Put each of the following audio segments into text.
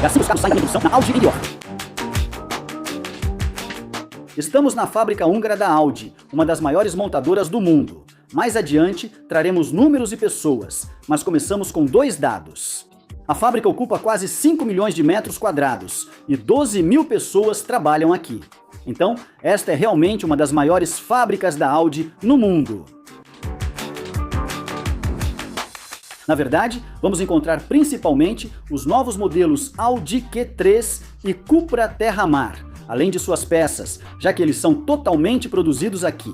E assim os carros saem em produção na Audi Indoor. Estamos na fábrica húngara da Audi, uma das maiores montadoras do mundo. Mais adiante, traremos números e pessoas, mas começamos com 2 dados. A fábrica ocupa quase 5 milhões de metros quadrados e 12 mil pessoas trabalham aqui. Então, esta é realmente uma das maiores fábricas da Audi no mundo. Na verdade, vamos encontrar principalmente os novos modelos Audi Q3 e Cupra Terra-Mar, além de suas peças, já que eles são totalmente produzidos aqui.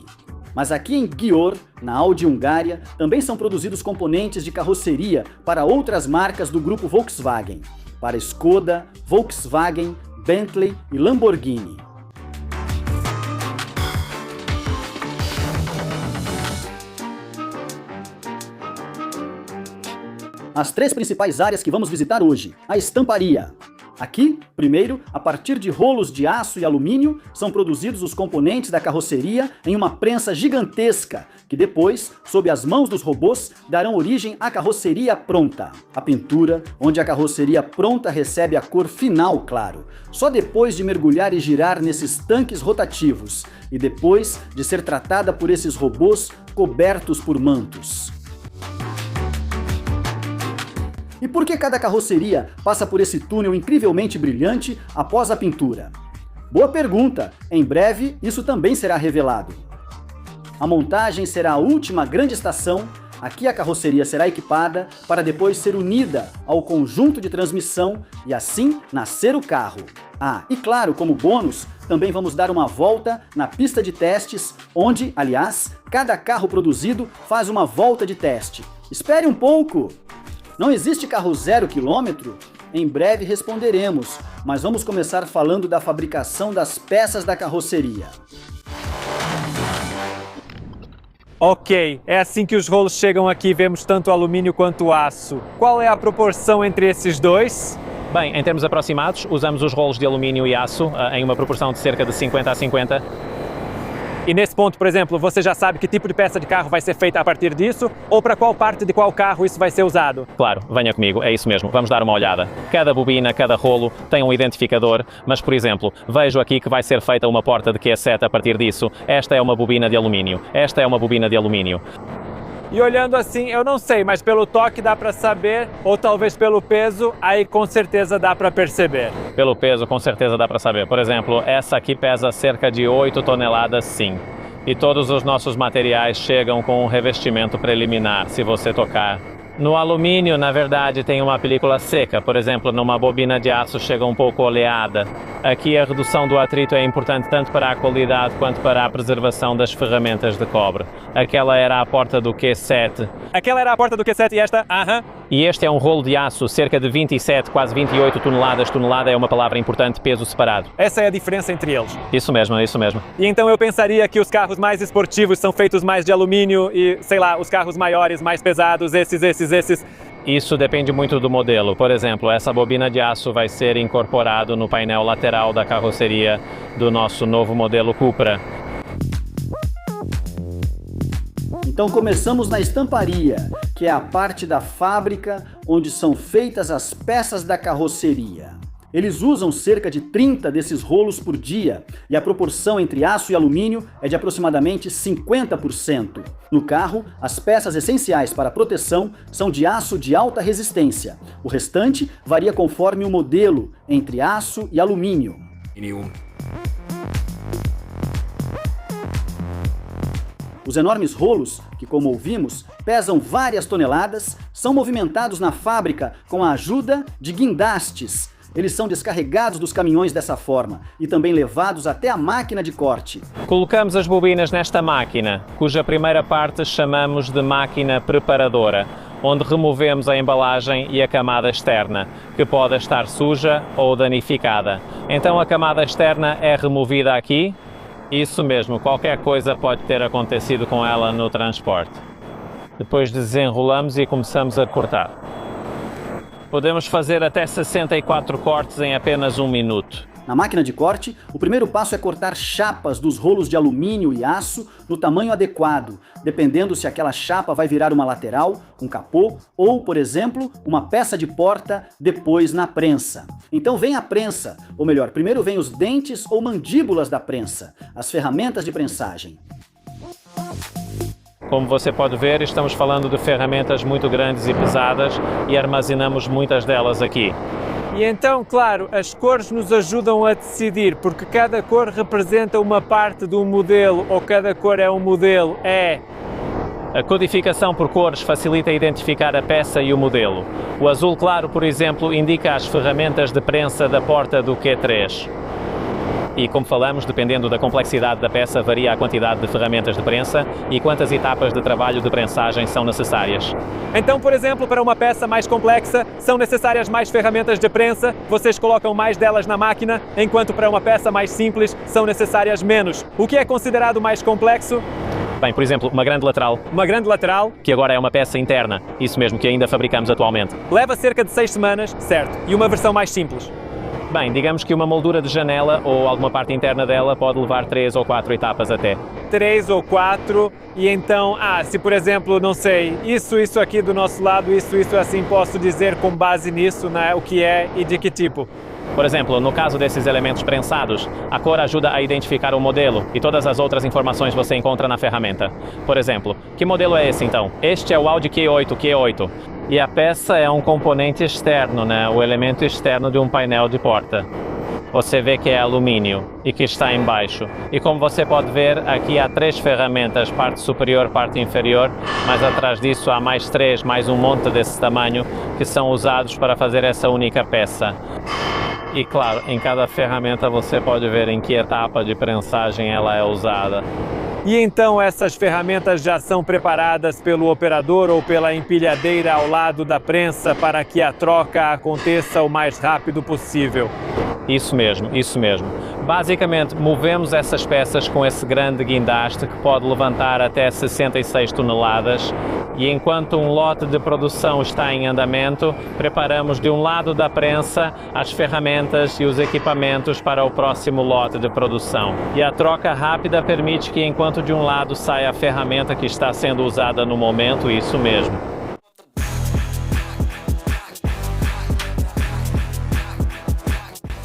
Mas aqui em Győr, na Audi Hungária, também são produzidos componentes de carroceria para outras marcas do grupo Volkswagen, para Skoda, Volkswagen, Bentley e Lamborghini. As 3 principais áreas que vamos visitar hoje: a estamparia. Aqui, primeiro, a partir de rolos de aço e alumínio, são produzidos os componentes da carroceria em uma prensa gigantesca, que depois, sob as mãos dos robôs, darão origem à carroceria pronta. A pintura, onde a carroceria pronta recebe a cor final, claro, só depois de mergulhar e girar nesses tanques rotativos, e depois de ser tratada por esses robôs cobertos por mantos. E por que cada carroceria passa por esse túnel incrivelmente brilhante após a pintura? Boa pergunta! Em breve, isso também será revelado. A montagem será a última grande estação. Aqui a carroceria será equipada para depois ser unida ao conjunto de transmissão e assim nascer o carro. Ah, e claro, como bônus, também vamos dar uma volta na pista de testes, onde, aliás, cada carro produzido faz uma volta de teste. Espere um pouco! Não existe carro 0 km? Em breve responderemos, mas vamos começar falando da fabricação das peças da carroceria. Ok, é assim que os rolos chegam aqui, vemos tanto alumínio quanto aço. Qual é a proporção entre esses dois? Bem, em termos aproximados, usamos os rolos de alumínio e aço em uma proporção de cerca de 50 a 50. E nesse ponto, por exemplo, você já sabe que tipo de peça de carro vai ser feita a partir disso? Ou para qual parte de qual carro isso vai ser usado? Claro, venha comigo, é isso mesmo, vamos dar uma olhada. Cada bobina, cada rolo tem um identificador, mas, por exemplo, vejo aqui que vai ser feita uma porta de Q7 a partir disso. Esta é uma bobina de alumínio, esta é uma bobina de alumínio. E olhando assim, eu não sei, mas pelo toque dá para saber, ou talvez pelo peso, aí com certeza dá para perceber. Pelo peso, com certeza dá para saber. Por exemplo, essa aqui pesa cerca de 8 toneladas, sim. E todos os nossos materiais chegam com um revestimento preliminar, se você tocar. No alumínio, na verdade, tem uma película seca. Por exemplo, numa bobina de aço chega um pouco oleada. Aqui a redução do atrito é importante tanto para a qualidade quanto para a preservação das ferramentas de cobre. Aquela era a porta do Q7. Aquela era a porta do Q7 e esta? Aham. E este é um rolo de aço, cerca de 27, quase 28 toneladas. Tonelada é uma palavra importante, peso separado. Essa é a diferença entre eles. Isso mesmo, isso mesmo. E então eu pensaria que os carros mais esportivos são feitos mais de alumínio e, sei lá, os carros maiores, mais pesados, esses. Isso depende muito do modelo. Por exemplo, essa bobina de aço vai ser incorporado no painel lateral da carroceria do nosso novo modelo Cupra. Então começamos na estamparia, que é a parte da fábrica onde são feitas as peças da carroceria. Eles usam cerca de 30 desses rolos por dia e a proporção entre aço e alumínio é de aproximadamente 50%. No carro, as peças essenciais para a proteção são de aço de alta resistência. O restante varia conforme o modelo, entre aço e alumínio. Os enormes rolos, que como ouvimos, pesam várias toneladas, são movimentados na fábrica com a ajuda de guindastes. Eles são descarregados dos caminhões dessa forma e também levados até a máquina de corte. Colocamos as bobinas nesta máquina, cuja primeira parte chamamos de máquina preparadora, onde removemos a embalagem e a camada externa, que pode estar suja ou danificada. Então a camada externa é removida aqui. Isso mesmo, qualquer coisa pode ter acontecido com ela no transporte. Depois desenrolamos e começamos a cortar. Podemos fazer até 64 cortes em apenas 1 minuto. Na máquina de corte, o primeiro passo é cortar chapas dos rolos de alumínio e aço no tamanho adequado, dependendo se aquela chapa vai virar uma lateral, um capô ou, por exemplo, uma peça de porta depois na prensa. Então vem a prensa, ou melhor, primeiro vem os dentes ou mandíbulas da prensa, as ferramentas de prensagem. Como você pode ver, estamos falando de ferramentas muito grandes e pesadas e armazenamos muitas delas aqui. E então, claro, as cores nos ajudam a decidir, porque cada cor representa uma parte do modelo, ou cada cor é um modelo, A codificação por cores facilita identificar a peça e o modelo. O azul claro, por exemplo, indica as ferramentas de prensa da porta do Q3. E como falamos, dependendo da complexidade da peça, varia a quantidade de ferramentas de prensa e quantas etapas de trabalho de prensagem são necessárias. Então, por exemplo, para uma peça mais complexa, são necessárias mais ferramentas de prensa, vocês colocam mais delas na máquina, enquanto para uma peça mais simples, são necessárias menos. O que é considerado mais complexo? Bem, por exemplo, uma grande lateral. Uma grande lateral, Que agora é uma peça interna, isso mesmo que ainda fabricamos atualmente. leva cerca de 6 semanas, certo, e uma versão mais simples. Bem, digamos que uma moldura de janela ou alguma parte interna dela pode levar 3 ou 4 etapas até. 3 ou 4, e então, se por exemplo, não sei, isso aqui do nosso lado, isso assim, posso dizer com base nisso, né, o que é e de que tipo. Por exemplo, no caso desses elementos prensados, a cor ajuda a identificar o modelo e todas as outras informações você encontra na ferramenta. Por exemplo, que modelo é esse então? Este é o Audi Q8. E a peça é um componente externo, né? O elemento externo de um painel de porta. Você vê que é alumínio e que está embaixo. E como você pode ver, aqui há 3 ferramentas, parte superior, parte inferior, mas atrás disso há mais 3, mais um monte desse tamanho, que são usados para fazer essa única peça. E claro, em cada ferramenta você pode ver em que etapa de prensagem ela é usada. E então essas ferramentas já são preparadas pelo operador ou pela empilhadeira ao lado da prensa para que a troca aconteça o mais rápido possível. Isso mesmo, isso mesmo. Basicamente, movemos essas peças com esse grande guindaste que pode levantar até 66 toneladas e enquanto um lote de produção está em andamento, preparamos de um lado da prensa as ferramentas e os equipamentos para o próximo lote de produção. E a troca rápida permite que enquanto de um lado saia a ferramenta que está sendo usada no momento, isso mesmo.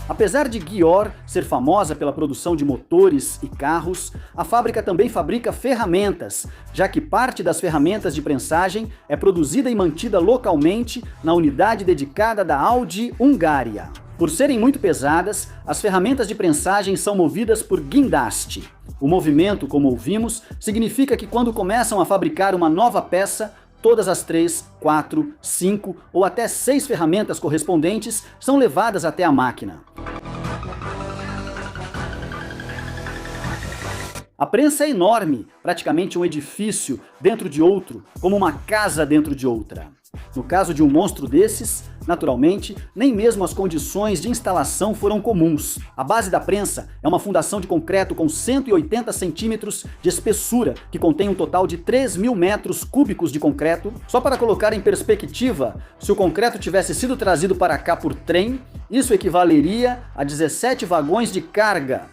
Apesar de Gior ser famosa pela produção de motores e carros, a fábrica também fabrica ferramentas, já que parte das ferramentas de prensagem é produzida e mantida localmente na unidade dedicada da Audi Hungária. Por serem muito pesadas, as ferramentas de prensagem são movidas por guindaste. O movimento, como ouvimos, significa que quando começam a fabricar uma nova peça, todas as 3, 4, 5 ou até 6 ferramentas correspondentes são levadas até a máquina. A prensa é enorme, praticamente um edifício dentro de outro, como uma casa dentro de outra. No caso de um monstro desses, naturalmente, nem mesmo as condições de instalação foram comuns. A base da prensa é uma fundação de concreto com 180 centímetros de espessura, que contém um total de 3.000 metros cúbicos de concreto. Só para colocar em perspectiva, se o concreto tivesse sido trazido para cá por trem, isso equivaleria a 17 vagões de carga.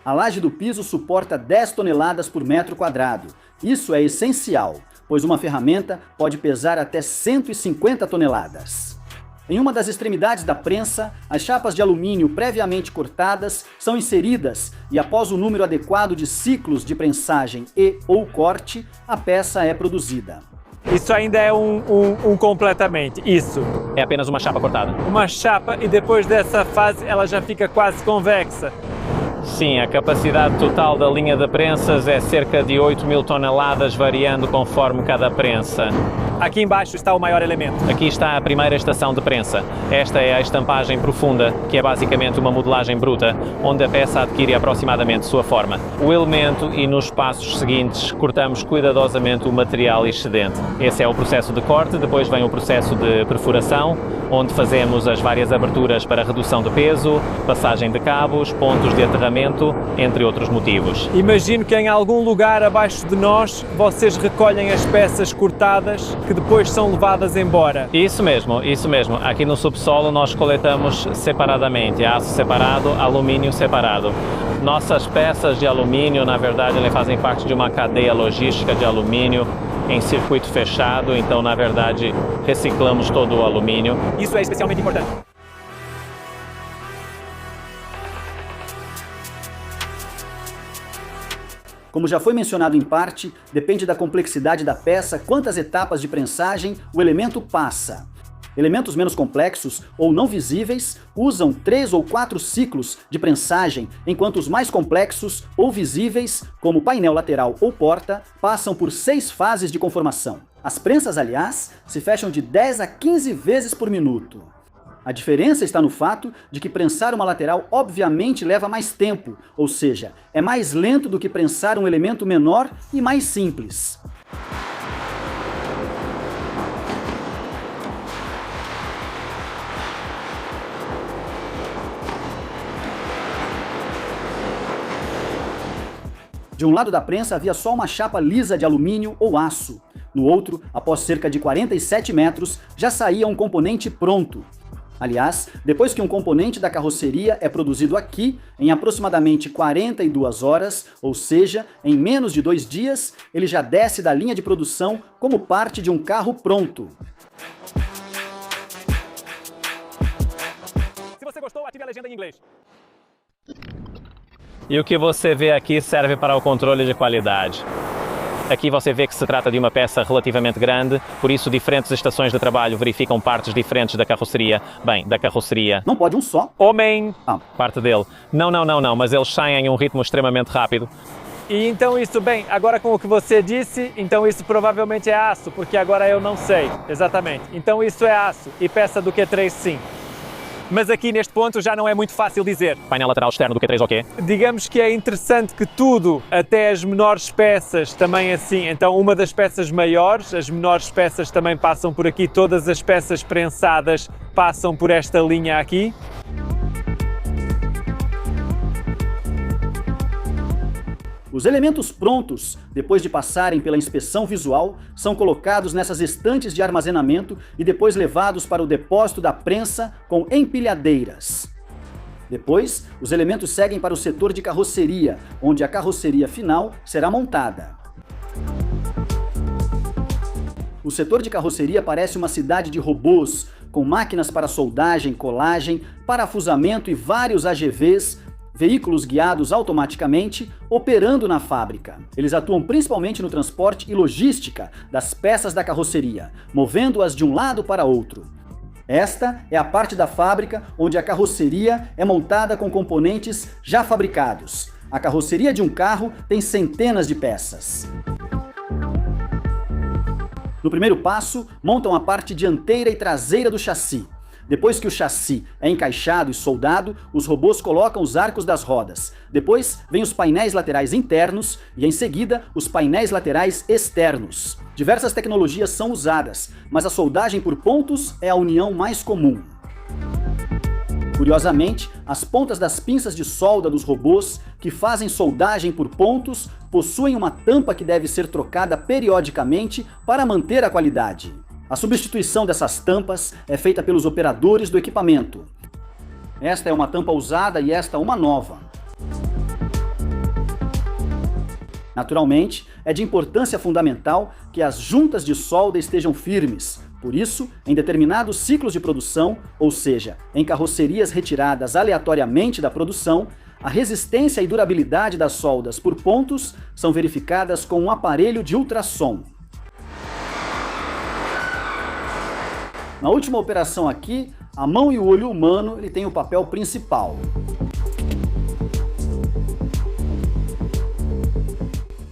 A laje do piso suporta 10 toneladas por metro quadrado. Isso é essencial, pois uma ferramenta pode pesar até 150 toneladas. Em uma das extremidades da prensa, as chapas de alumínio previamente cortadas são inseridas e após o número adequado de ciclos de prensagem ou corte, a peça é produzida. Isso ainda é um completamente, isso. É apenas uma chapa cortada. Uma chapa e depois dessa fase ela já fica quase convexa. Sim, a capacidade total da linha de prensas é cerca de 8.000 toneladas, variando conforme cada prensa. Aqui embaixo está o maior elemento. Aqui está a primeira estação de prensa. Esta é a estampagem profunda, que é basicamente uma modelagem bruta, onde a peça adquire aproximadamente sua forma. O elemento e nos passos seguintes cortamos cuidadosamente o material excedente. Esse é o processo de corte, depois vem o processo de perfuração, onde fazemos as várias aberturas para redução de peso, passagem de cabos, pontos de aterramento, entre outros motivos. Imagino que em algum lugar abaixo de nós vocês recolhem as peças cortadas que depois são levadas embora. Isso mesmo, isso mesmo. Aqui no subsolo nós coletamos separadamente, aço separado, alumínio separado. Nossas peças de alumínio, na verdade, elas fazem parte de uma cadeia logística de alumínio em circuito fechado, então, na verdade, reciclamos todo o alumínio. Isso é especialmente importante. Como já foi mencionado em parte, depende da complexidade da peça quantas etapas de prensagem o elemento passa. Elementos menos complexos ou não visíveis usam 3 ou 4 ciclos de prensagem, enquanto os mais complexos ou visíveis, como painel lateral ou porta, passam por 6 fases de conformação. As prensas, aliás, se fecham de 10 a 15 vezes por minuto. A diferença está no fato de que prensar uma lateral obviamente leva mais tempo, ou seja, é mais lento do que prensar um elemento menor e mais simples. De um lado da prensa havia só uma chapa lisa de alumínio ou aço. No outro, após cerca de 47 metros, já saía um componente pronto. Aliás, depois que um componente da carroceria é produzido aqui, em aproximadamente 42 horas, ou seja, em menos de 2 dias, ele já desce da linha de produção como parte de um carro pronto. Se você gostou, ative a legenda em inglês. E o que você vê aqui serve para o controle de qualidade. Aqui você vê que se trata de uma peça relativamente grande, por isso diferentes estações de trabalho verificam partes diferentes da carroceria. Bem, da carroceria. Não pode um só? Homem! Parte dele. Não, mas eles saem em um ritmo extremamente rápido. E então isso, bem, agora com o que você disse, então isso provavelmente é aço, porque agora eu não sei exatamente. Então isso é aço e peça do Q3 sim. Mas aqui neste ponto já não é muito fácil dizer. Painel lateral externo do Q3 ok? Digamos que é interessante que tudo, até as menores peças, também assim. Então uma das peças maiores, as menores peças também passam por aqui. Todas as peças prensadas passam por esta linha aqui. Os elementos prontos, depois de passarem pela inspeção visual, são colocados nessas estantes de armazenamento e depois levados para o depósito da prensa com empilhadeiras. Depois, os elementos seguem para o setor de carroceria, onde a carroceria final será montada. O setor de carroceria parece uma cidade de robôs, com máquinas para soldagem, colagem, parafusamento e vários AGVs, veículos guiados automaticamente, operando na fábrica. Eles atuam principalmente no transporte e logística das peças da carroceria, movendo-as de um lado para outro. Esta é a parte da fábrica onde a carroceria é montada com componentes já fabricados. A carroceria de um carro tem centenas de peças. No primeiro passo, montam a parte dianteira e traseira do chassi. Depois que o chassi é encaixado e soldado, os robôs colocam os arcos das rodas. Depois, vêm os painéis laterais internos e, em seguida, os painéis laterais externos. Diversas tecnologias são usadas, mas a soldagem por pontos é a união mais comum. Curiosamente, as pontas das pinças de solda dos robôs que fazem soldagem por pontos possuem uma tampa que deve ser trocada periodicamente para manter a qualidade. A substituição dessas tampas é feita pelos operadores do equipamento. Esta é uma tampa usada e esta uma nova. Naturalmente, é de importância fundamental que as juntas de solda estejam firmes. Por isso, em determinados ciclos de produção, ou seja, em carrocerias retiradas aleatoriamente da produção, a resistência e durabilidade das soldas por pontos são verificadas com um aparelho de ultrassom. Na última operação aqui, a mão e o olho humano têm o papel principal.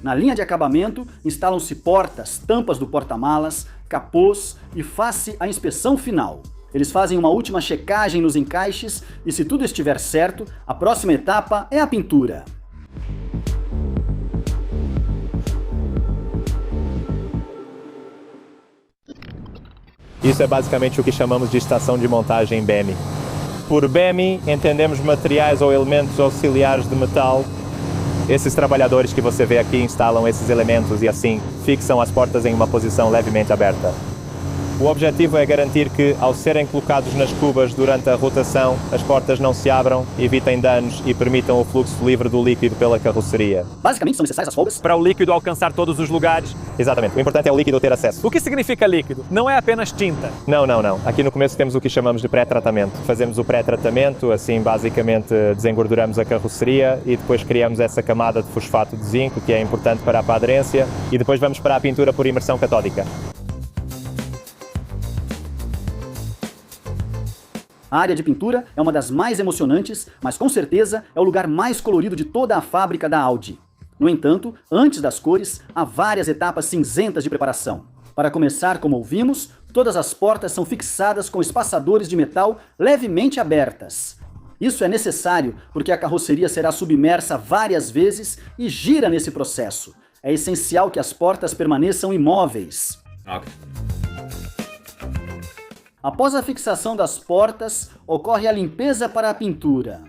Na linha de acabamento, instalam-se portas, tampas do porta-malas, capôs e face a inspeção final. Eles fazem uma última checagem nos encaixes e, se tudo estiver certo, a próxima etapa é a pintura. Isso é basicamente o que chamamos de estação de montagem BEMI. Por BEMI, entendemos materiais ou elementos auxiliares de metal. Esses trabalhadores que você vê aqui instalam esses elementos e assim fixam as portas em uma posição levemente aberta. O objetivo é garantir que, ao serem colocados nas cubas durante a rotação, as portas não se abram, evitem danos e permitam o fluxo livre do líquido pela carroceria. Basicamente, são necessárias as folgas Para o líquido alcançar todos os lugares. Exatamente. O importante é o líquido ter acesso. O que significa líquido? Não é apenas tinta. Não. Aqui no começo temos o que chamamos de pré-tratamento. Fazemos o pré-tratamento, assim basicamente desengorduramos a carroceria e depois criamos essa camada de fosfato de zinco, que é importante para a aderência, e depois vamos para a pintura por imersão catódica. A área de pintura é uma das mais emocionantes, mas com certeza é o lugar mais colorido de toda a fábrica da Audi. No entanto, antes das cores, há várias etapas cinzentas de preparação. Para começar, como ouvimos, todas as portas são fixadas com espaçadores de metal levemente abertas. Isso é necessário porque a carroceria será submersa várias vezes e gira nesse processo. É essencial que as portas permaneçam imóveis. Após a fixação das portas, ocorre a limpeza para a pintura.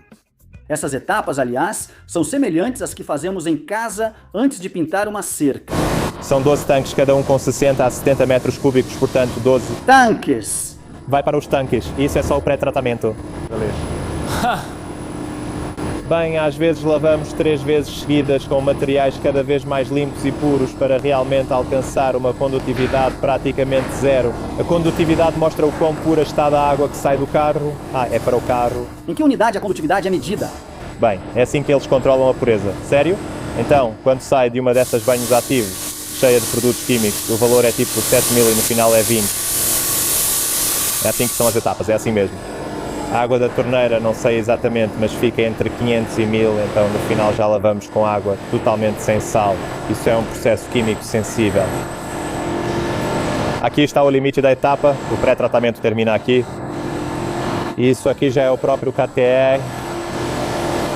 Essas etapas, aliás, são semelhantes às que fazemos em casa antes de pintar uma cerca. São 12 tanques, cada um com 60 a 70 metros cúbicos, portanto 12. Tanques! Vai para os tanques, isso é só o pré-tratamento. Beleza. Bem, às vezes lavamos 3 vezes seguidas com materiais cada vez mais limpos e puros para realmente alcançar uma condutividade praticamente zero. A condutividade mostra o quão pura está a água que sai do carro. É para o carro. Em que unidade a condutividade é medida? Bem, é assim que eles controlam a pureza. Sério? Então, quando sai de uma dessas banhos ativos, cheia de produtos químicos, o valor é tipo 7.000 e no final é 20. É assim que são as etapas, é assim mesmo. A água da torneira não sei exatamente, mas fica entre 500 e 1.000, então no final já lavamos com água totalmente sem sal. Isso é um processo químico sensível. Aqui está o limite da etapa, o pré-tratamento termina aqui. E isso aqui já é o próprio KTR.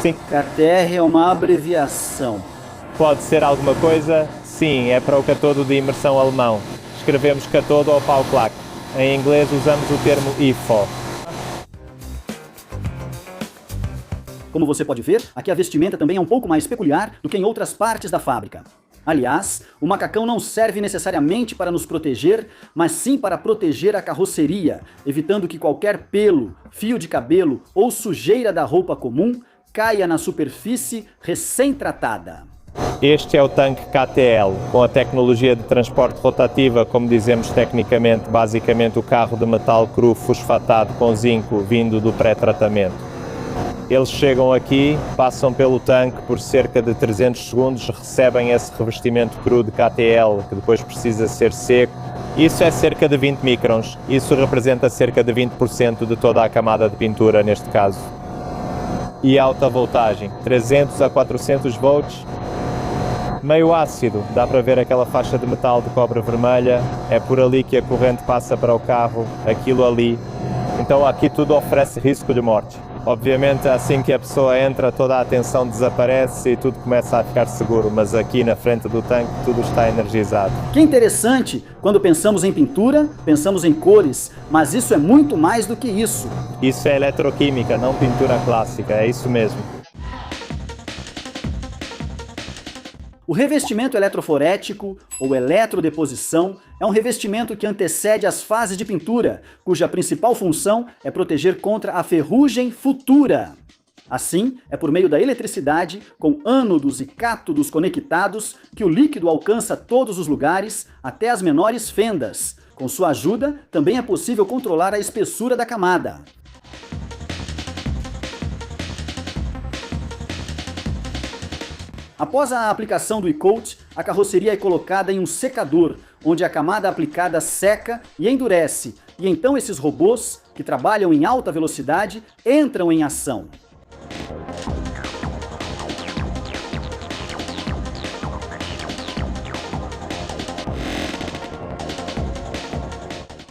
Sim. KTR é uma abreviação. Pode ser alguma coisa? Sim, é para o catodo de imersão alemão. Escrevemos catodo ou pau-claque. Em inglês usamos o termo IFO. Como você pode ver, aqui a vestimenta também é um pouco mais peculiar do que em outras partes da fábrica. Aliás, o macacão não serve necessariamente para nos proteger, mas sim para proteger a carroceria, evitando que qualquer pelo, fio de cabelo ou sujeira da roupa comum caia na superfície recém-tratada. Este é o tanque KTL, com a tecnologia de transporte rotativa, como dizemos tecnicamente, basicamente o carro de metal cru fosfatado com zinco vindo do pré-tratamento. Eles chegam aqui, passam pelo tanque por cerca de 300 segundos, recebem esse revestimento cru de KTL, que depois precisa ser seco. Isso é cerca de 20 microns, isso representa cerca de 20% de toda a camada de pintura neste caso. E alta voltagem, 300 a 400 volts, meio ácido, dá para ver aquela faixa de metal de cobre vermelha, é por ali que a corrente passa para o carro, aquilo ali. Então aqui tudo oferece risco de morte. Obviamente, assim que a pessoa entra, toda a atenção desaparece e tudo começa a ficar seguro, mas aqui na frente do tanque tudo está energizado. Que interessante! Quando pensamos em pintura, pensamos em cores, mas isso é muito mais do que isso. Isso é eletroquímica, não pintura clássica, é isso mesmo. O revestimento eletroforético, ou eletrodeposição, é um revestimento que antecede as fases de pintura, cuja principal função é proteger contra a ferrugem futura. Assim, é por meio da eletricidade, com ânodos e cátodos conectados, que o líquido alcança todos os lugares, até as menores fendas. Com sua ajuda, também é possível controlar a espessura da camada. Após a aplicação do e-coat, a carroceria é colocada em um secador, onde a camada aplicada seca e endurece, e então esses robôs, que trabalham em alta velocidade, entram em ação.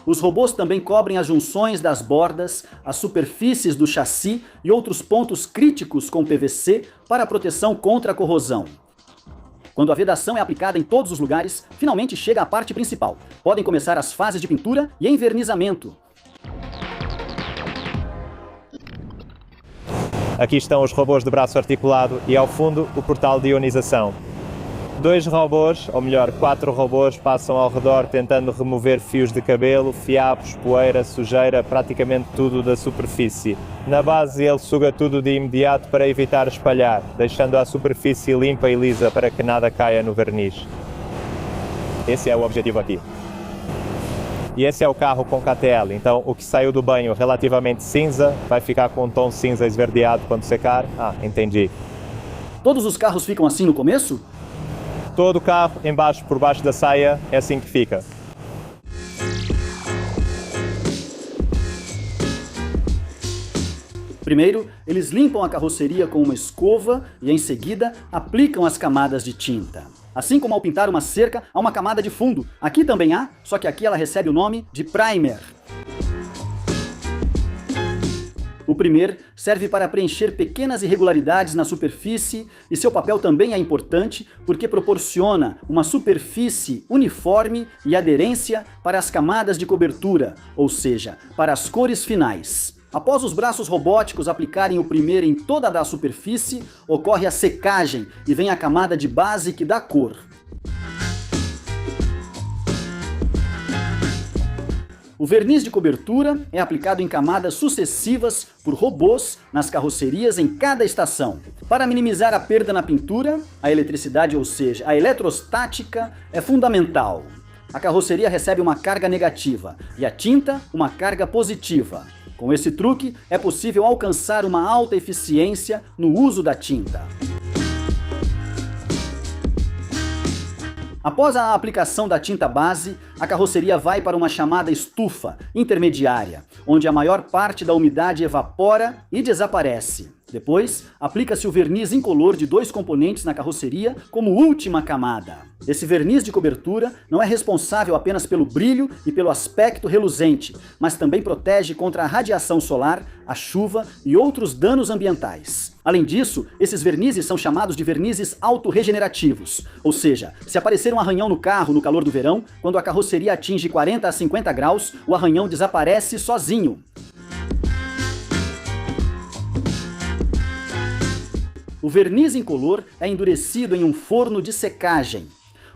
Os robôs também cobrem as junções das bordas, as superfícies do chassi e outros pontos críticos com PVC para proteção contra a corrosão. Quando a vedação é aplicada em todos os lugares, finalmente chega a parte principal. Podem começar as fases de pintura e envernizamento. Aqui estão os robôs de braço articulado e ao fundo o portal de ionização. 2 robôs, ou melhor, 4 robôs passam ao redor tentando remover fios de cabelo, fiapos, poeira, sujeira, praticamente tudo da superfície. Na base ele suga tudo de imediato para evitar espalhar, deixando a superfície limpa e lisa para que nada caia no verniz. Esse é o objetivo aqui. E esse é o carro com KTL, então o que saiu do banho relativamente cinza vai ficar com um tom cinza esverdeado quando secar. Ah, entendi. Todos os carros ficam assim no começo? Todo o carro, por baixo da saia, é assim que fica. Primeiro, eles limpam a carroceria com uma escova e, em seguida, aplicam as camadas de tinta. Assim como ao pintar uma cerca, há uma camada de fundo. Aqui também há, só que aqui ela recebe o nome de primer. O primer serve para preencher pequenas irregularidades na superfície e seu papel também é importante porque proporciona uma superfície uniforme e aderência para as camadas de cobertura, ou seja, para as cores finais. Após os braços robóticos aplicarem o primer em toda a superfície, ocorre a secagem e vem a camada de base que dá cor. O verniz de cobertura é aplicado em camadas sucessivas por robôs nas carrocerias em cada estação. Para minimizar a perda na pintura, a eletricidade, ou seja, a eletrostática, é fundamental. A carroceria recebe uma carga negativa e a tinta uma carga positiva. Com esse truque, é possível alcançar uma alta eficiência no uso da tinta. Após a aplicação da tinta base, a carroceria vai para uma chamada estufa intermediária, onde a maior parte da umidade evapora e desaparece. Depois, aplica-se o verniz incolor de 2 componentes na carroceria como última camada. Esse verniz de cobertura não é responsável apenas pelo brilho e pelo aspecto reluzente, mas também protege contra a radiação solar, a chuva e outros danos ambientais. Além disso, esses vernizes são chamados de vernizes autorregenerativos, ou seja, se aparecer um arranhão no carro no calor do verão, quando a carroceria atinge 40 a 50 graus, o arranhão desaparece sozinho. O verniz incolor é endurecido em um forno de secagem.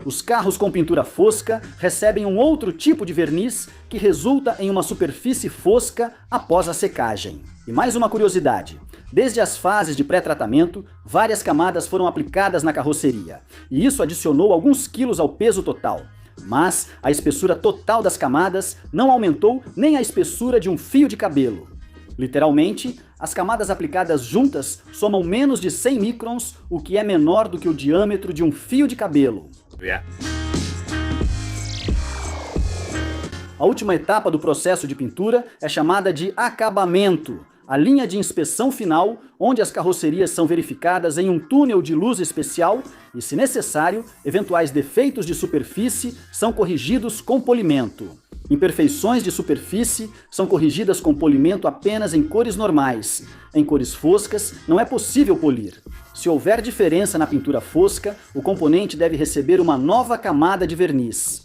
Os carros com pintura fosca recebem um outro tipo de verniz que resulta em uma superfície fosca após a secagem. E mais uma curiosidade, desde as fases de pré-tratamento, várias camadas foram aplicadas na carroceria, e isso adicionou alguns quilos ao peso total. Mas a espessura total das camadas não aumentou nem a espessura de um fio de cabelo. Literalmente, as camadas aplicadas juntas somam menos de 100 microns, o que é menor do que o diâmetro de um fio de cabelo. A última etapa do processo de pintura é chamada de acabamento, a linha de inspeção final, onde as carrocerias são verificadas em um túnel de luz especial e, se necessário, eventuais defeitos de superfície são corrigidos com polimento. Imperfeições de superfície são corrigidas com polimento apenas em cores normais. Em cores foscas, não é possível polir. Se houver diferença na pintura fosca, o componente deve receber uma nova camada de verniz.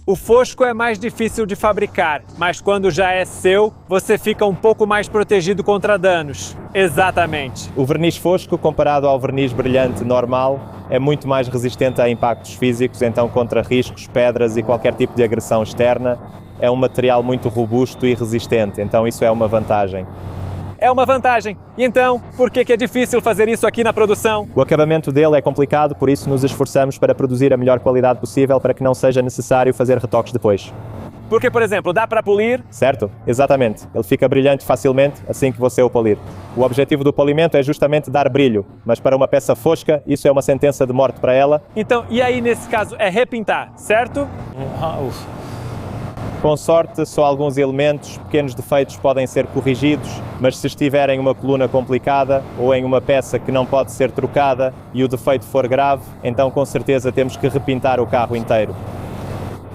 O fosco é mais difícil de fabricar, mas quando já é seu, você fica um pouco mais protegido contra danos. Exatamente. O verniz fosco, comparado ao verniz brilhante normal, é muito mais resistente a impactos físicos, então contra riscos, pedras e qualquer tipo de agressão externa. É um material muito robusto e resistente, então isso é uma vantagem. É uma vantagem. E então, por que é difícil fazer isso aqui na produção? O acabamento dele é complicado, por isso nos esforçamos para produzir a melhor qualidade possível para que não seja necessário fazer retoques depois. Porque, por exemplo, dá para polir? Certo, exatamente. Ele fica brilhante facilmente assim que você o polir. O objetivo do polimento é justamente dar brilho, mas para uma peça fosca, isso é uma sentença de morte para ela. Então, e aí nesse caso é repintar, certo? Com sorte, só alguns elementos, pequenos defeitos podem ser corrigidos, mas se estiver em uma coluna complicada ou em uma peça que não pode ser trocada e o defeito for grave, então com certeza temos que repintar o carro inteiro.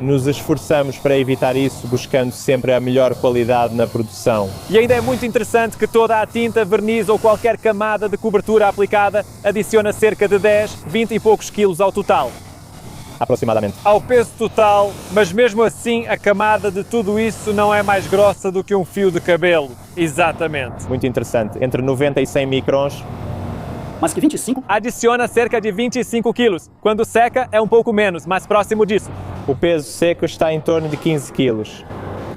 Nos esforçamos para evitar isso, buscando sempre a melhor qualidade na produção. E ainda é muito interessante que toda a tinta, verniz ou qualquer camada de cobertura aplicada adiciona cerca de 10, 20 e poucos quilos ao total. Aproximadamente. Ao peso total, mas mesmo assim a camada de tudo isso não é mais grossa do que um fio de cabelo. Exatamente. Muito interessante. Entre 90 e 100 microns. Mas que 25? Adiciona cerca de 25 quilos. Quando seca é um pouco menos, mais próximo disso. O peso seco está em torno de 15 quilos.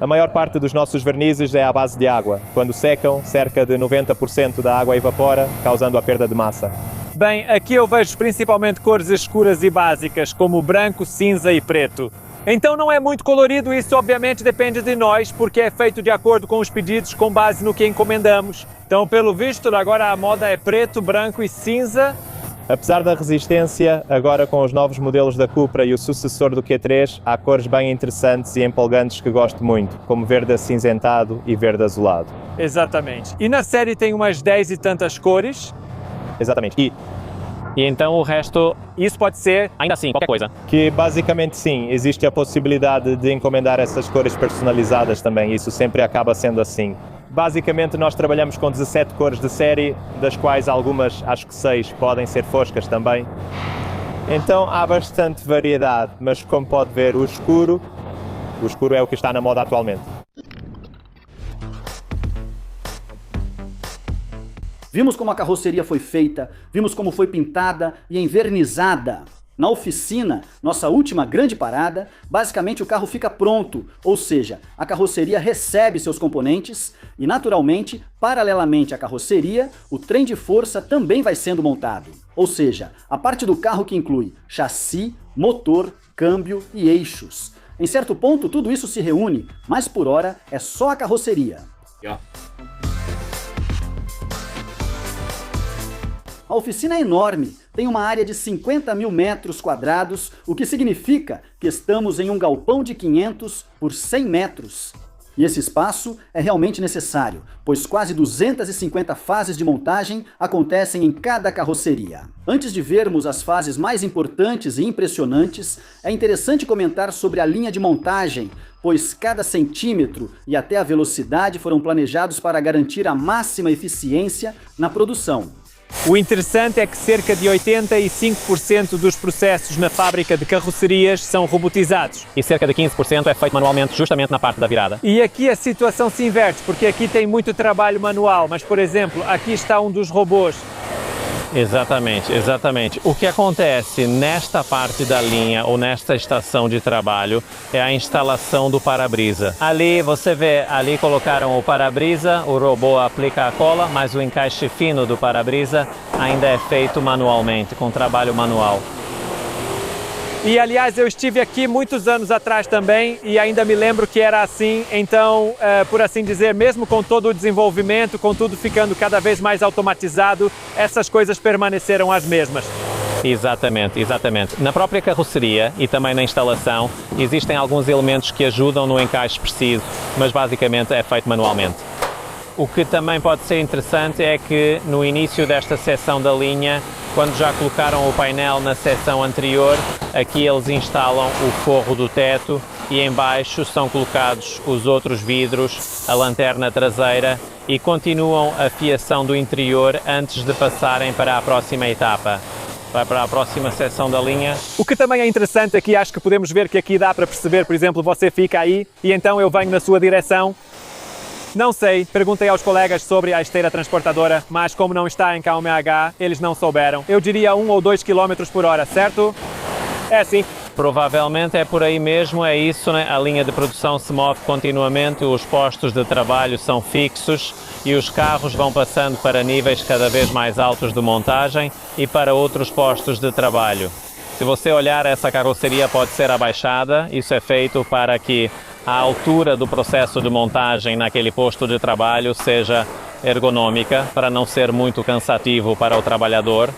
A maior parte dos nossos vernizes é à base de água. Quando secam, cerca de 90% da água evapora, causando a perda de massa. Bem, aqui eu vejo principalmente cores escuras e básicas, como branco, cinza e preto. Então não é muito colorido, isso obviamente depende de nós, porque é feito de acordo com os pedidos, com base no que encomendamos. Então, pelo visto, agora a moda é preto, branco e cinza. Apesar da resistência, agora com os novos modelos da Cupra e o sucessor do Q3, há cores bem interessantes e empolgantes que gosto muito, como verde acinzentado e verde azulado. Exatamente. E na série tem umas 10 e tantas cores. Exatamente. E então o resto, Isso pode ser ainda assim, qualquer coisa. Que basicamente sim, existe a possibilidade de encomendar essas cores personalizadas também, isso sempre acaba sendo assim. Basicamente nós trabalhamos com 17 cores de série, das quais algumas, acho que 6, podem ser foscas também. Então há bastante variedade, mas como pode ver, o escuro é o que está na moda atualmente. Vimos como a carroceria foi feita, vimos como foi pintada e envernizada. Na oficina, nossa última grande parada, basicamente o carro fica pronto, ou seja, a carroceria recebe seus componentes e, naturalmente, paralelamente à carroceria, o trem de força também vai sendo montado. Ou seja, a parte do carro que inclui chassi, motor, câmbio e eixos. Em certo ponto, tudo isso se reúne, mas por hora é só a carroceria. A oficina é enorme, tem uma área de 50 mil metros quadrados, o que significa que estamos em um galpão de 500 por 100 metros. E esse espaço é realmente necessário, pois quase 250 fases de montagem acontecem em cada carroceria. Antes de vermos as fases mais importantes e impressionantes, é interessante comentar sobre a linha de montagem, pois cada centímetro e até a velocidade foram planejados para garantir a máxima eficiência na produção. O interessante é que cerca de 85% dos processos na fábrica de carrocerias são robotizados. E cerca de 15% é feito manualmente, justamente na parte da virada. E aqui a situação se inverte, porque aqui tem muito trabalho manual, mas, por exemplo, aqui está um dos robôs. Exatamente, exatamente. O que acontece nesta parte da linha ou nesta estação de trabalho é a instalação do para-brisa. Ali você vê, ali colocaram o para-brisa, o robô aplica a cola, mas o encaixe fino do para-brisa ainda é feito manualmente, com trabalho manual. E, aliás, eu estive aqui muitos anos atrás também e ainda me lembro que era assim, então, por assim dizer, mesmo com todo o desenvolvimento, com tudo ficando cada vez mais automatizado, essas coisas permaneceram as mesmas. Exatamente, exatamente. Na própria carroceria e também na instalação existem alguns elementos que ajudam no encaixe preciso, mas basicamente é feito manualmente. O que também pode ser interessante é que no início desta seção da linha, quando já colocaram o painel na seção anterior, aqui eles instalam o forro do teto e em baixo são colocados os outros vidros, a lanterna traseira e continuam a fiação do interior antes de passarem para a próxima etapa. Vai para a próxima seção da linha. O que também é interessante aqui, acho que podemos ver que aqui dá para perceber, por exemplo, você fica aí e então eu venho na sua direção. Não sei, perguntei aos colegas sobre a esteira transportadora, mas como não está em KMH, eles não souberam. Eu diria 1 ou 2 km por hora, certo? É sim. Provavelmente é por aí mesmo, é isso, né? A linha de produção se move continuamente, os postos de trabalho são fixos e os carros vão passando para níveis cada vez mais altos de montagem e para outros postos de trabalho. Se você olhar, essa carroceria pode ser abaixada, isso é feito para que a altura do processo de montagem naquele posto de trabalho seja ergonômica, para não ser muito cansativo para o trabalhador.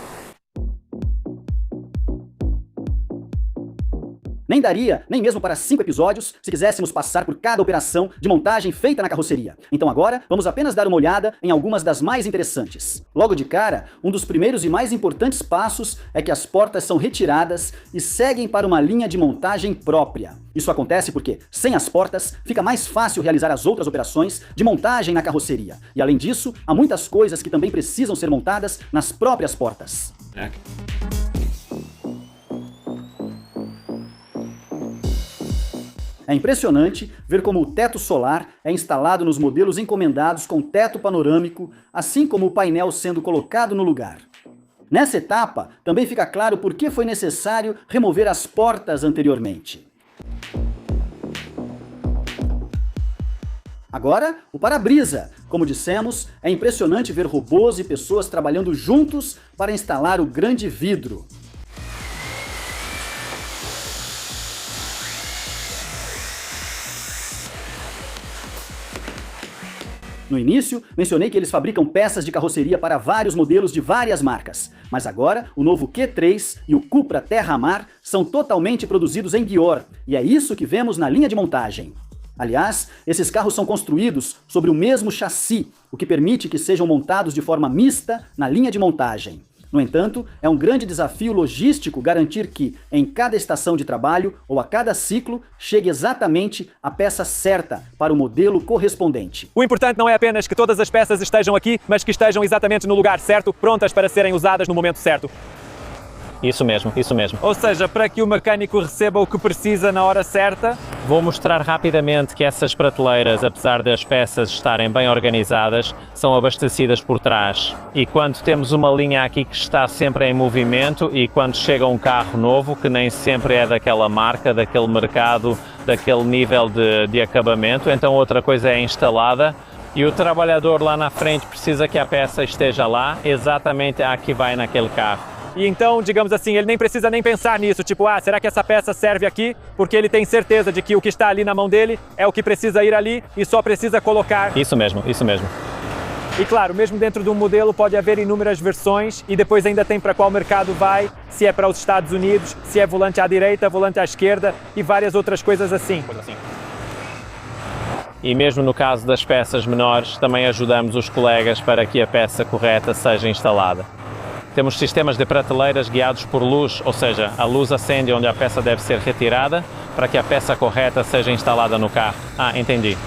Nem daria, nem mesmo para 5 episódios, se quiséssemos passar por cada operação de montagem feita na carroceria. Então agora, vamos apenas dar uma olhada em algumas das mais interessantes. Logo de cara, um dos primeiros e mais importantes passos é que as portas são retiradas e seguem para uma linha de montagem própria. Isso acontece porque, sem as portas, fica mais fácil realizar as outras operações de montagem na carroceria. E além disso, há muitas coisas que também precisam ser montadas nas próprias portas. É impressionante ver como o teto solar é instalado nos modelos encomendados com teto panorâmico, assim como o painel sendo colocado no lugar. Nessa etapa, também fica claro por que foi necessário remover as portas anteriormente. Agora, o para-brisa. Como dissemos, é impressionante ver robôs e pessoas trabalhando juntos para instalar o grande vidro. No início, mencionei que eles fabricam peças de carroceria para vários modelos de várias marcas, mas agora o novo Q3 e o Cupra Terra-Mar são totalmente produzidos em Győr, e é isso que vemos na linha de montagem. Aliás, esses carros são construídos sobre o mesmo chassi, o que permite que sejam montados de forma mista na linha de montagem. No entanto, é um grande desafio logístico garantir que, em cada estação de trabalho ou a cada ciclo, chegue exatamente a peça certa para o modelo correspondente. O importante não é apenas que todas as peças estejam aqui, mas que estejam exatamente no lugar certo, prontas para serem usadas no momento certo. Isso mesmo, isso mesmo. Ou seja, para que o mecânico receba o que precisa na hora certa. Vou mostrar rapidamente que essas prateleiras, apesar das peças estarem bem organizadas, são abastecidas por trás. E quando temos uma linha aqui que está sempre em movimento e quando chega um carro novo, que nem sempre é daquela marca, daquele mercado, daquele nível de acabamento, então outra coisa é instalada e o trabalhador lá na frente precisa que a peça esteja lá, exatamente a que vai naquele carro. E então, digamos assim, ele nem precisa nem pensar nisso, tipo, será que essa peça serve aqui? Porque ele tem certeza de que o que está ali na mão dele é o que precisa ir ali e só precisa colocar. Isso mesmo, isso mesmo. E claro, mesmo dentro de um modelo pode haver inúmeras versões e depois ainda tem para qual mercado vai, se é para os Estados Unidos, se é volante à direita, volante à esquerda e várias outras coisas assim. E mesmo no caso das peças menores, também ajudamos os colegas para que a peça correta seja instalada. Temos sistemas de prateleiras guiados por luz, ou seja, a luz acende onde a peça deve ser retirada para que a peça correta seja instalada no carro. Entendi.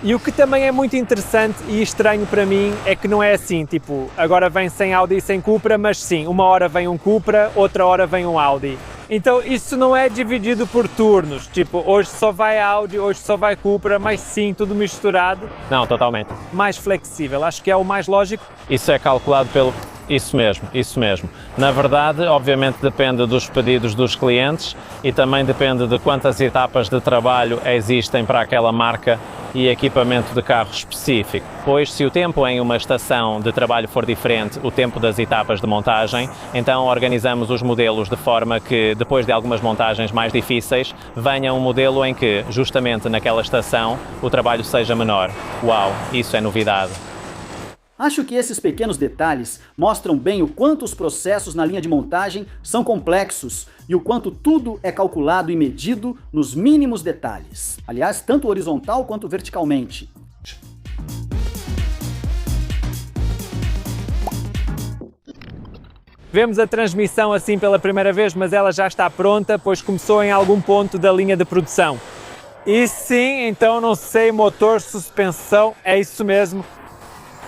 E o que também é muito interessante e estranho para mim é que não é assim, tipo, agora vem sem Audi e sem Cupra, mas sim, uma hora vem um Cupra, outra hora vem um Audi. Então isso não é dividido por turnos, tipo, hoje só vai Audi, hoje só vai Cupra, mas sim, tudo misturado. Não, totalmente. Mais flexível, acho que é o mais lógico. Isso é calculado pelo... Isso mesmo, isso mesmo. Na verdade, obviamente depende dos pedidos dos clientes e também depende de quantas etapas de trabalho existem para aquela marca e equipamento de carro específico. Pois, se o tempo em uma estação de trabalho for diferente, o tempo das etapas de montagem, então organizamos os modelos de forma que, depois de algumas montagens mais difíceis, venha um modelo em que, justamente naquela estação, o trabalho seja menor. Uau, isso é novidade. Acho que esses pequenos detalhes mostram bem o quanto os processos na linha de montagem são complexos e o quanto tudo é calculado e medido nos mínimos detalhes. Aliás, tanto horizontal quanto verticalmente. Vemos a transmissão assim pela primeira vez, mas ela já está pronta, pois começou em algum ponto da linha de produção. E sim, então não sei, motor, suspensão, é isso mesmo.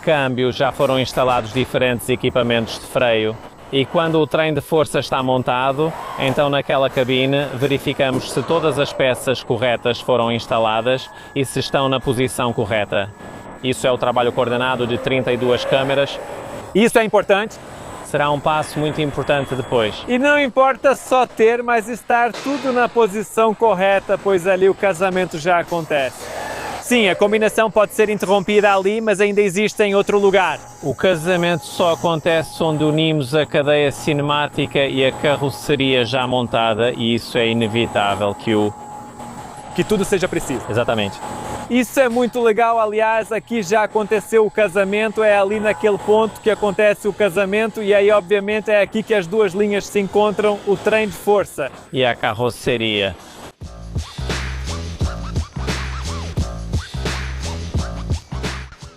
Câmbio, já foram instalados diferentes equipamentos de freio e quando o trem de força está montado, então naquela cabine verificamos se todas as peças corretas foram instaladas e se estão na posição correta. Isso é o trabalho coordenado de 32 câmeras. Isso é importante. Será um passo muito importante depois. E não importa só ter, mas estar tudo na posição correta, pois ali o casamento já acontece. Sim, a combinação pode ser interrompida ali, mas ainda existe em outro lugar. O casamento só acontece onde unimos a cadeia cinemática e a carroceria já montada e isso é inevitável que tudo seja preciso. Exatamente. Isso é muito legal, aliás, aqui já aconteceu o casamento, é ali naquele ponto que acontece o casamento e aí obviamente é aqui que as duas linhas se encontram, o trem de força. E a carroceria.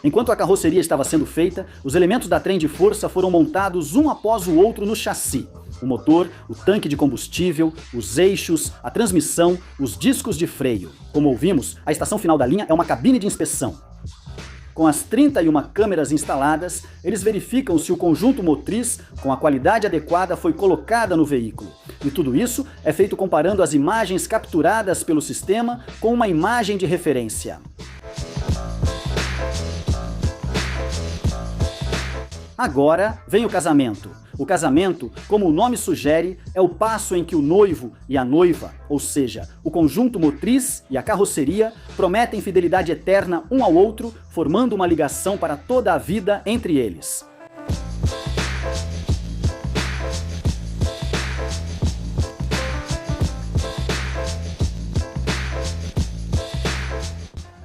Enquanto a carroceria estava sendo feita, os elementos da trem de força foram montados um após o outro no chassi. O motor, o tanque de combustível, os eixos, a transmissão, os discos de freio. Como ouvimos, a estação final da linha é uma cabine de inspeção. Com as 31 câmeras instaladas, eles verificam se o conjunto motriz com a qualidade adequada foi colocada no veículo. E tudo isso é feito comparando as imagens capturadas pelo sistema com uma imagem de referência. Agora vem o casamento. O casamento, como o nome sugere, é o passo em que o noivo e a noiva, ou seja, o conjunto motriz e a carroceria, prometem fidelidade eterna um ao outro, formando uma ligação para toda a vida entre eles.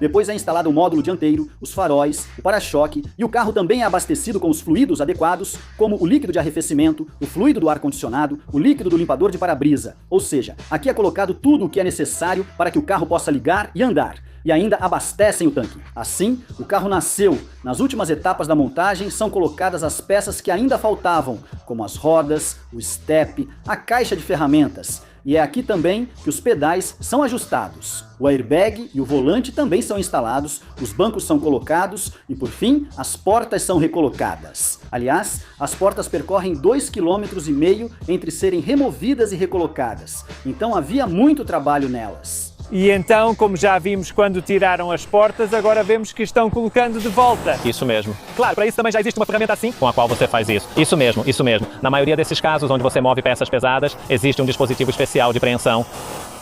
Depois é instalado o módulo dianteiro, os faróis, o para-choque e o carro também é abastecido com os fluidos adequados, como o líquido de arrefecimento, o fluido do ar-condicionado, o líquido do limpador de para-brisa. Ou seja, aqui é colocado tudo o que é necessário para que o carro possa ligar e andar. E ainda abastecem o tanque. Assim, o carro nasceu. Nas últimas etapas da montagem são colocadas as peças que ainda faltavam, como as rodas, o estepe, a caixa de ferramentas. E é aqui também que os pedais são ajustados. O airbag e o volante também são instalados, os bancos são colocados e, por fim, as portas são recolocadas. Aliás, as portas percorrem 2,5 km entre serem removidas e recolocadas. Então havia muito trabalho nelas. E então, como já vimos quando tiraram as portas, agora vemos que estão colocando de volta. Isso mesmo. Claro, para isso também já existe uma ferramenta assim? Com a qual você faz isso. Isso mesmo, isso mesmo. Na maioria desses casos onde você move peças pesadas, existe um dispositivo especial de preensão.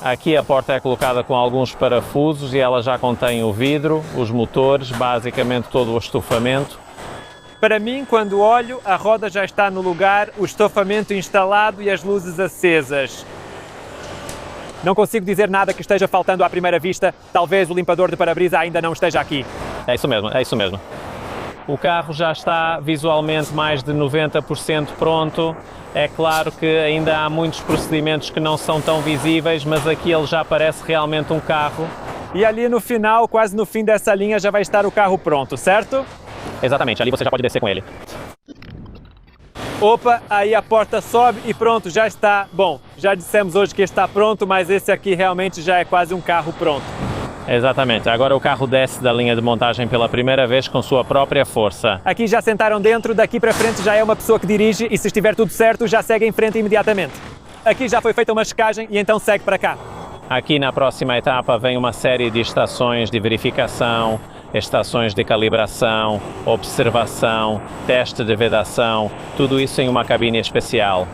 Aqui a porta é colocada com alguns parafusos e ela já contém o vidro, os motores, basicamente todo o estofamento. Para mim, quando olho, a roda já está no lugar, o estofamento instalado e as luzes acesas. Não consigo dizer nada que esteja faltando à primeira vista. Talvez o limpador de para-brisa ainda não esteja aqui. É isso mesmo, é isso mesmo. O carro já está visualmente mais de 90% pronto. É claro que ainda há muitos procedimentos que não são tão visíveis, mas aqui ele já parece realmente um carro. E ali no final, quase no fim dessa linha, já vai estar o carro pronto, certo? Exatamente, ali você já pode descer com ele. Opa, aí a porta sobe e pronto, já está. Bom, já dissemos hoje que está pronto, mas esse aqui realmente já é quase um carro pronto. Exatamente, agora o carro desce da linha de montagem pela primeira vez com sua própria força. Aqui já sentaram dentro, daqui para frente já é uma pessoa que dirige e se estiver tudo certo já segue em frente imediatamente. Aqui já foi feita uma checagem e então segue para cá. Aqui na próxima etapa vem uma série de estações de verificação, estações de calibração, observação, teste de vedação, tudo isso em uma cabine especial.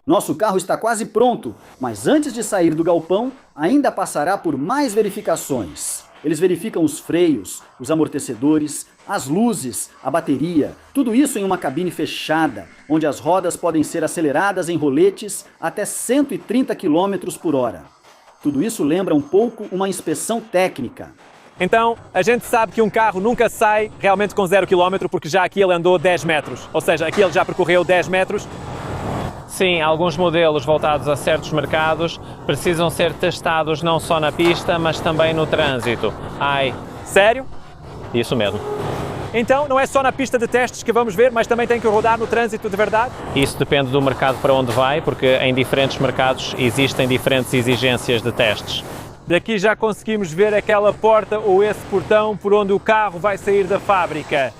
Nosso carro está quase pronto, mas antes de sair do galpão, ainda passará por mais verificações. Eles verificam os freios, os amortecedores, as luzes, a bateria, tudo isso em uma cabine fechada, onde as rodas podem ser aceleradas em roletes até 130 km por hora. Tudo isso lembra um pouco uma inspeção técnica. Então, a gente sabe que um carro nunca sai realmente com 0 km porque já aqui ele andou 10 metros. Ou seja, aqui ele já percorreu 10 metros. Sim, alguns modelos voltados a certos mercados precisam ser testados não só na pista, mas também no trânsito. Sério? Isso mesmo. Então, não é só na pista de testes que vamos ver, mas também tem que rodar no trânsito de verdade? Isso depende do mercado para onde vai, porque em diferentes mercados existem diferentes exigências de testes. Daqui já conseguimos ver aquela porta ou esse portão por onde o carro vai sair da fábrica.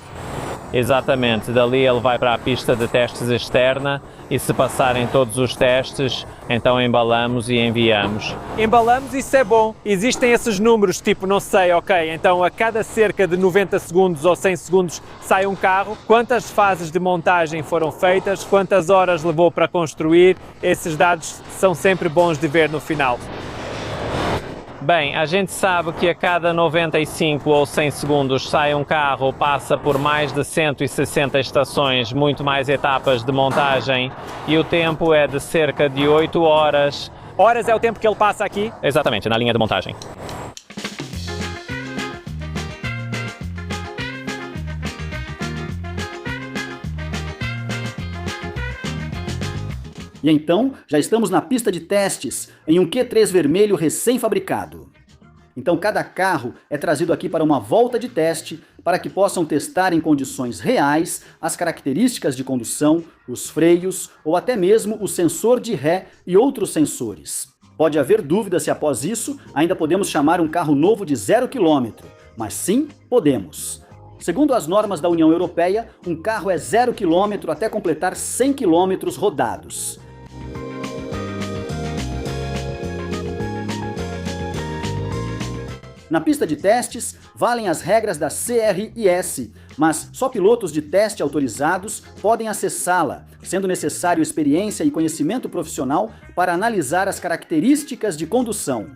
Exatamente, dali ele vai para a pista de testes externa e se passarem todos os testes, então embalamos e enviamos. Embalamos, isso é bom. Existem esses números, tipo, não sei, ok, então a cada cerca de 90 segundos ou 100 segundos sai um carro. Quantas fases de montagem foram feitas, quantas horas levou para construir, esses dados são sempre bons de ver no final. Bem, a gente sabe que a cada 95 ou 100 segundos sai um carro, passa por mais de 160 estações, muito mais etapas de montagem e o tempo é de cerca de 8 horas. Horas é o tempo que ele passa aqui? Exatamente, na linha de montagem. E então, já estamos na pista de testes, em um Q3 vermelho recém-fabricado. Então cada carro é trazido aqui para uma volta de teste, para que possam testar em condições reais as características de condução, os freios ou até mesmo o sensor de ré e outros sensores. Pode haver dúvida se após isso ainda podemos chamar um carro novo de 0 km, mas sim, podemos. Segundo as normas da União Europeia, um carro é 0 km até completar 100 km rodados. Na pista de testes, valem as regras da CRIS, mas só pilotos de teste autorizados podem acessá-la, sendo necessário experiência e conhecimento profissional para analisar as características de condução.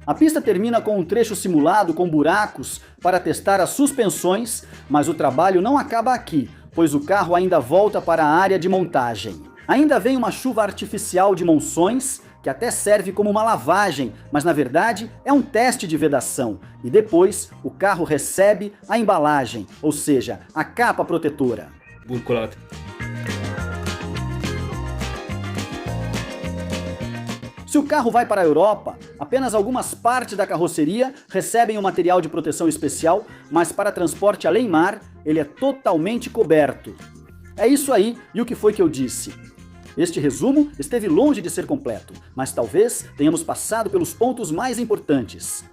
A pista termina com um trecho simulado com buracos para testar as suspensões, mas o trabalho não acaba aqui, pois o carro ainda volta para a área de montagem. Ainda vem uma chuva artificial de monções, que até serve como uma lavagem, mas na verdade é um teste de vedação. E depois o carro recebe a embalagem, ou seja, a capa protetora. Burkolat. Se o carro vai para a Europa, apenas algumas partes da carroceria recebem um material de proteção especial, mas para transporte além mar, ele é totalmente coberto. É isso aí, e o que foi que eu disse? Este resumo esteve longe de ser completo, mas talvez tenhamos passado pelos pontos mais importantes.